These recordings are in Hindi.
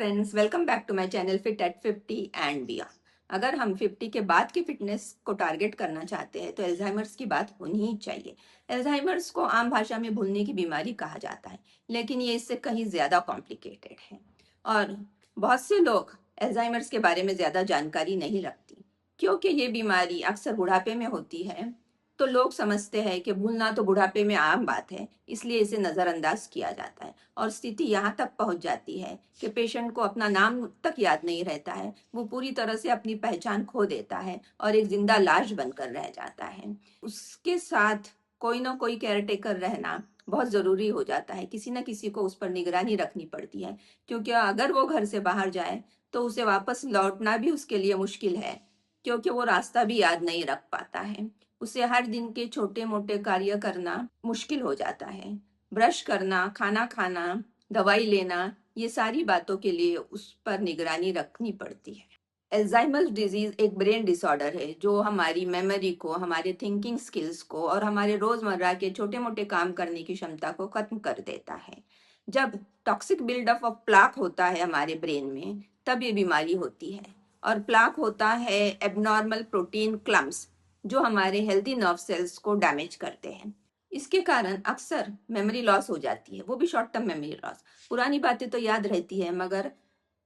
Friends, welcome back to my channel fit at 50 and beyond. अगर हम 50 के बाद की फिटनेस को टारगेट करना चाहते हैं तो अल्जाइमर्स की बात होनी ही चाहिए। अल्जाइमर्स को आम भाषा में भूलने की बीमारी कहा जाता है, लेकिन ये इससे कहीं ज़्यादा कॉम्प्लिकेटेड है और बहुत से लोग अल्जाइमर्स के बारे में ज़्यादा जानकारी नहीं रखती। क्योंकि ये बीमारी अक्सर बुढ़ापे में होती है, तो लोग समझते हैं कि भूलना तो बुढ़ापे में आम बात है, इसलिए इसे नज़रअंदाज किया जाता है और स्थिति यहाँ तक पहुँच जाती है कि पेशेंट को अपना नाम तक याद नहीं रहता है। वो पूरी तरह से अपनी पहचान खो देता है और एक जिंदा लाश बनकर रह जाता है। उसके साथ कोई ना कोई केयर टेकर रहना बहुत ज़रूरी हो जाता है। किसी न किसी को उस पर निगरानी रखनी पड़ती है, क्योंकि अगर वो घर से बाहर जाए तो उसे वापस लौटना भी उसके लिए मुश्किल है, क्योंकि वो रास्ता भी याद नहीं रख पाता है। उसे हर दिन के छोटे मोटे कार्य करना मुश्किल हो जाता है। ब्रश करना, खाना खाना, दवाई लेना, ये सारी बातों के लिए उस पर निगरानी रखनी पड़ती है। अल्जाइमर्स डिजीज एक ब्रेन डिसऑर्डर है जो हमारी मेमोरी को, हमारे थिंकिंग स्किल्स को और हमारे रोजमर्रा के छोटे मोटे काम करने की क्षमता को खत्म कर देता है। जब टॉक्सिक बिल्डअप ऑफ प्लाक होता है हमारे ब्रेन में, तब ये बीमारी होती है। और प्लाक होता है एबनॉर्मल प्रोटीन क्लम्प्स जो हमारे हेल्दी नर्व सेल्स को डैमेज करते हैं। इसके कारण अक्सर मेमोरी लॉस हो जाती है, वो भी शॉर्ट टर्म मेमोरी लॉस। पुरानी बातें तो याद रहती है, मगर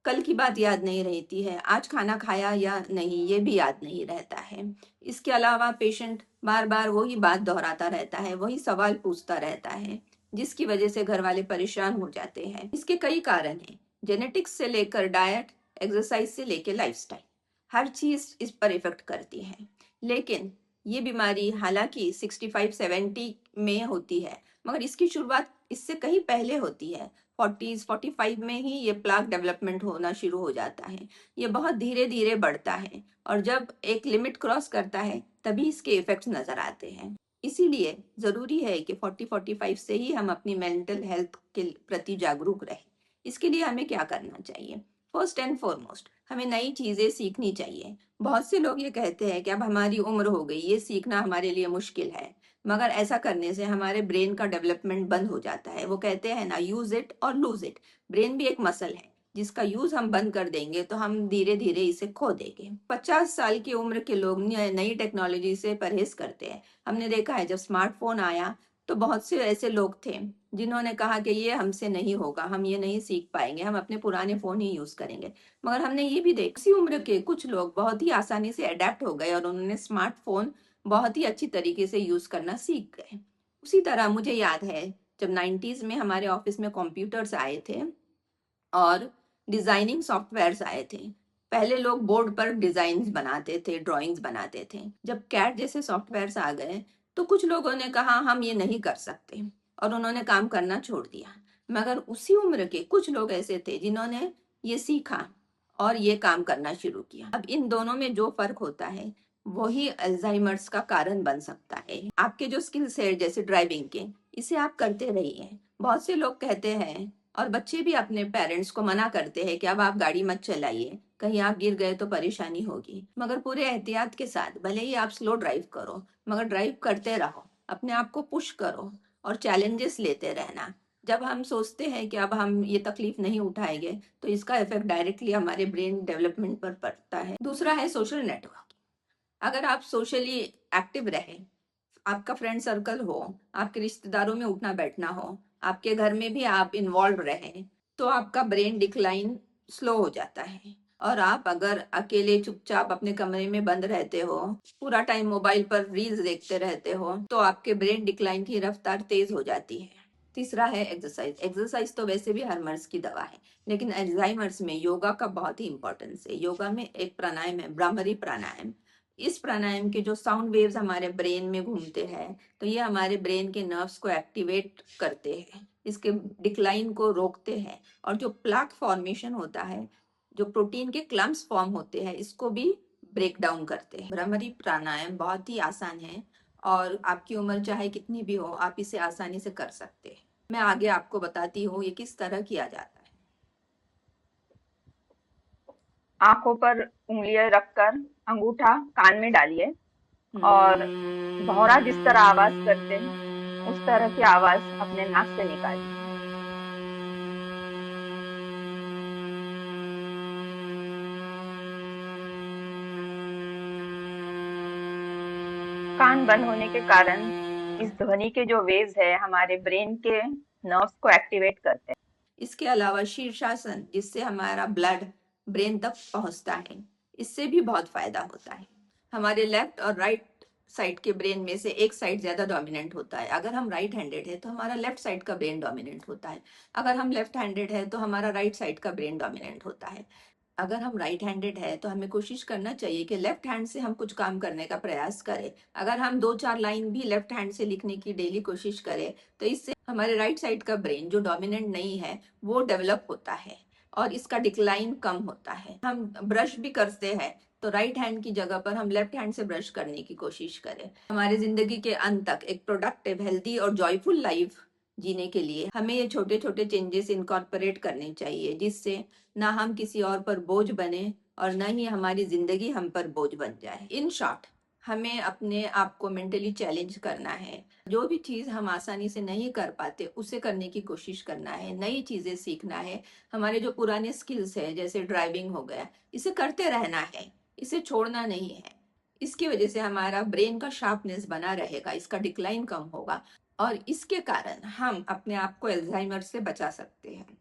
कल की बात याद नहीं रहती है। आज खाना खाया या नहीं ये भी याद नहीं रहता है। इसके अलावा पेशेंट बार बार वही बात दोहराता रहता है, वही सवाल पूछता रहता है, जिसकी वजह से घर वाले परेशान हो जाते हैं। इसके कई कारण हैं, जेनेटिक्स से लेकर डाइट, एक्सरसाइज से लेकर लाइफस्टाइल, हर चीज इस पर इफेक्ट करती है। लेकिन ये बीमारी हालांकि 65-70 में होती है, मगर इसकी शुरुआत इससे कहीं पहले होती है। 40s 45 में ही ये प्लाक डेवलपमेंट होना शुरू हो जाता है। ये बहुत धीरे धीरे बढ़ता है और जब एक लिमिट क्रॉस करता है तभी इसके इफेक्ट्स नजर आते हैं। इसीलिए जरूरी है कि 40-45 से ही हम अपनी मेंटल हेल्थ के प्रति जागरूक रहें। इसके लिए हमें क्या करना चाहिए? फर्स्ट एंड फॉरमोस्ट हमें नई चीजें सीखनी चाहिए। बहुत से लोग ये कहते हैं कि अब हमारी उम्र हो गई, ये सीखना हमारे लिए मुश्किल है, मगर ऐसा करने से हमारे ब्रेन का डेवलपमेंट बंद हो जाता है। वो कहते हैं ना, यूज इट और लूज इट। ब्रेन भी एक मसल है, जिसका यूज हम बंद कर देंगे तो हम धीरे धीरे इसे खो देंगे। 50 साल की उम्र के लोग नई टेक्नोलॉजी से परहेज करते हैं। हमने देखा है जब स्मार्टफोन आया तो बहुत से ऐसे लोग थे जिन्होंने कहा कि ये हमसे नहीं होगा, हम ये नहीं सीख पाएंगे, हम अपने पुराने फोन ही यूज करेंगे। मगर हमने ये भी देखा, इसी उम्र के कुछ लोग बहुत ही आसानी से अडेप्ट हो गए और उन्होंने स्मार्टफोन बहुत ही अच्छी तरीके से यूज करना सीख गए। उसी तरह मुझे याद है जब 90s में हमारे ऑफिस में कंप्यूटर्स आए थे और डिजाइनिंग सॉफ्टवेयर्स आए थे। पहले लोग बोर्ड पर डिजाइन्स बनाते थे, ड्राइंग्स बनाते थे। जब कैट जैसे सॉफ्टवेयर्स आ गए तो कुछ लोगों ने कहा हम ये नहीं कर सकते और उन्होंने काम करना छोड़ दिया। मगर उसी उम्र के कुछ लोग ऐसे थे जिन्होंने ये सीखा और ये काम करना शुरू किया। अब इन दोनों में जो फर्क होता है वही अल्जाइमर्स का कारण बन सकता है। आपके जो स्किल्स है जैसे ड्राइविंग के, इसे आप करते रहिए। बहुत से लोग कहते हैं और बच्चे भी अपने पेरेंट्स को मना करते हैं कि अब आप गाड़ी मत चलाइए, कहीं आप गिर गए तो परेशानी होगी। मगर पूरे एहतियात के साथ भले ही आप स्लो ड्राइव करो, मगर ड्राइव करते रहो, अपने आप को पुश करो और चैलेंजेस लेते रहना। जब हम सोचते हैं कि अब हम ये तकलीफ नहीं उठाएंगे तो इसका इफेक्ट डायरेक्टली हमारे ब्रेन डेवलपमेंट पर पड़ता है। दूसरा है सोशल नेटवर्क। अगर आप सोशली एक्टिव रहे, आपका फ्रेंड सर्कल हो, आपके रिश्तेदारों में उठना बैठना हो, आपके घर में भी आप इन्वॉल्व रहे, तो आपका ब्रेन डिक्लाइन स्लो हो जाता है। और आप अगर अकेले चुपचाप अपने कमरे में बंद रहते हो, पूरा टाइम मोबाइल पर रील्स देखते रहते हो, तो आपके ब्रेन डिक्लाइन की रफ्तार तेज हो जाती है। तीसरा है एक्सरसाइज। एक्सरसाइज तो वैसे भी हर मर्ज की दवा है, लेकिन अल्जाइमर्स में योगा का बहुत ही इंपॉर्टेंस है। योगा में एक प्राणायाम है, ब्राह्मरी प्राणायाम। इस प्राणायाम के जो साउंड वेव्स हमारे ब्रेन में घूमते हैं, तो ये हमारे ब्रेन के नर्व्स को एक्टिवेट करते हैं, इसके डिक्लाइन को रोकते हैं और जो प्लाक फॉर्मेशन होता है, जो प्रोटीन के क्लम्प्स फॉर्म होते हैं, इसको भी ब्रेक डाउन करते हैं। भ्रामरी प्राणायाम बहुत ही आसान है और आपकी उम्र चाहे कितनी भी हो, आप इसे आसानी से कर सकते हैं। मैं आगे आपको बताती हूँ ये किस तरह किया जाता है। आंखों पर उंगलियां रखकर अंगूठा कान में डालिए और भौरा जिस तरह आवाज करते हैं उस तरह की आवाज अपने नाक से निकालिए। कान बंद होने के कारण इस ध्वनि के जो वेव्स है हमारे ब्रेन के नर्व्स को एक्टिवेट करते हैं। इसके अलावा शीर्षासन, जिससे हमारा ब्लड ब्रेन तक पहुंचता है, इससे भी बहुत फायदा होता है। हमारे लेफ्ट और राइट साइड के ब्रेन में से एक साइड ज्यादा डोमिनेंट होता है। अगर हम राइट हैंडेड है तो हमारा लेफ्ट साइड का ब्रेन डोमिनेंट होता है। अगर हम लेफ्ट हैंडेड है तो हमारा राइट साइड का ब्रेन डोमिनेंट होता है। अगर हम राइट हैंडेड है तो हमें कोशिश करना चाहिए कि लेफ्ट हैंड से हम कुछ काम करने का प्रयास करें। अगर हम 2-4 लाइन भी लेफ्ट हैंड से लिखने की डेली कोशिश करें तो इससे हमारे राइट साइड का ब्रेन जो डोमिनेंट नहीं है वो डेवलप होता है और इसका डिक्लाइन कम होता है। हम ब्रश भी करते हैं तो राइट हैंड की जगह पर हम लेफ्ट हैंड से ब्रश करने की कोशिश करें। हमारे जिंदगी के अंत तक एक प्रोडक्टिव, हेल्दी और जॉयफुल लाइफ जीने के लिए हमें ये छोटे छोटे चेंजेस इनकॉर्पोरेट करने चाहिए, जिससे ना हम किसी और पर बोझ बने और ना ही हमारी जिंदगी हम पर बोझ बन जाए। इन शॉर्ट, हमें अपने आप को मेंटली चैलेंज करना है। जो भी चीज हम आसानी से नहीं कर पाते उसे करने की कोशिश करना है, नई चीजें सीखना है। हमारे जो पुराने स्किल्स है जैसे ड्राइविंग हो गया, इसे करते रहना है, इसे छोड़ना नहीं है। इसकी वजह से हमारा ब्रेन का शार्पनेस बना रहेगा, इसका डिक्लाइन कम होगा और इसके कारण हम अपने आप को अल्जाइमर से बचा सकते हैं।